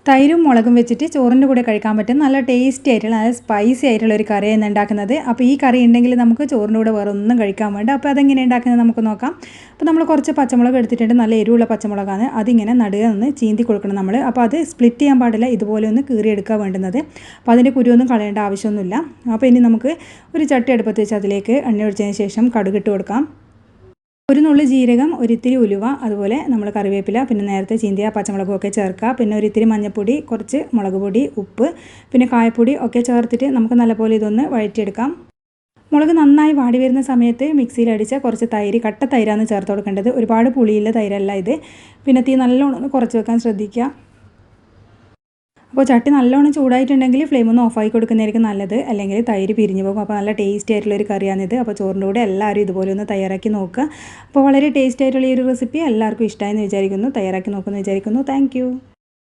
തൈരും മുളകും വെച്ചിട്ട് ചോറിൻ്റെ കൂടെ കഴിക്കാൻ പറ്റും നല്ല ടേസ്റ്റി ആയിട്ടുള്ള നല്ല സ്പൈസി ആയിട്ടുള്ള ഒരു കറിയാണ് ഉണ്ടാക്കുന്നത്. അപ്പോൾ ഈ കറി ഉണ്ടെങ്കിൽ നമുക്ക് ചോറിൻ്റെ കൂടെ വേറെ ഒന്നും കഴിക്കാൻ വേണ്ട. അപ്പോൾ അതെങ്ങനെ ഉണ്ടാക്കുന്നത് നമുക്ക് നോക്കാം. അപ്പോൾ നമ്മൾ കുറച്ച് പച്ചമുളക് എടുത്തിട്ടുണ്ട്, നല്ല എരിവുള്ള പച്ചമുളകാണ്. അതിങ്ങനെ നടുക നിന്ന് ചീന്തി കൊടുക്കണം നമ്മൾ. അപ്പോൾ അത് സ്പ്ലിറ്റ് ചെയ്യാൻ പാടില്ല, ഇതുപോലെ ഒന്ന് കീറിയെടുക്കുക വേണ്ടുന്നത്. അപ്പോൾ അതിൻ്റെ കുരുവൊന്നും കളയേണ്ട ആവശ്യമൊന്നുമില്ല. അപ്പോൾ ഇനി നമുക്ക് ഒരു ചട്ടി അടുപ്പത്ത് വെച്ച് അതിലേക്ക് എണ്ണ ഒഴിച്ചതിന് ശേഷം കടുക് ഇട്ട് കൊടുക്കാം. ഒരു നുള്ളി ജീരകം, ഒരിത്തിരി ഉലുവ, അതുപോലെ നമ്മൾ കറിവേപ്പില, പിന്നെ നേരത്തെ ചീന്തിയ പച്ചമുളകൊക്കെ ചേർക്കുക. പിന്നെ ഒരിത്തിരി മഞ്ഞൾപ്പൊടി, കുറച്ച് മുളക് പൊടി, ഉപ്പ്, പിന്നെ കായപ്പൊടി ഒക്കെ ചേർത്തിട്ട് നമുക്ക് നല്ലപോലെ ഇതൊന്ന് വഴറ്റിയെടുക്കാം. മുളക് നന്നായി വാടി വരുന്ന സമയത്ത് മിക്സിയിൽ അടിച്ച കുറച്ച് തൈര്, കട്ട തൈരാണ് ചേർത്ത് കൊടുക്കേണ്ടത്. ഒരുപാട് പുളിയുള്ള തൈരല്ല ഇത്. പിന്നെ തീ നല്ലോണം കുറച്ച് വെക്കാൻ ശ്രദ്ധിക്കുക. അപ്പോൾ ചട്ടി നല്ലോണം ചൂടായിട്ടുണ്ടെങ്കിൽ ഫ്ലെയിം ഒന്ന് ഓഫാക്കി കൊടുക്കുന്നതായിരിക്കും നല്ലത്, അല്ലെങ്കിൽ തൈര് പിരിഞ്ഞു പോകും. അപ്പോൾ നല്ല ടേസ്റ്റി ആയിട്ടുള്ളൊരു കറിയാണിത്. അപ്പോൾ ചോറിൻ്റെ കൂടെ എല്ലാവരും ഇതുപോലെ ഒന്ന് തയ്യാറാക്കി നോക്കുക. അപ്പോൾ വളരെ ടേസ്റ്റി ആയിട്ടുള്ള ഈ ഒരു റെസിപ്പി എല്ലാവർക്കും ഇഷ്ടമായെന്ന് വിചാരിക്കുന്നു. തയ്യാറാക്കി നോക്കുമെന്ന് വിചാരിക്കുന്നു. താങ്ക്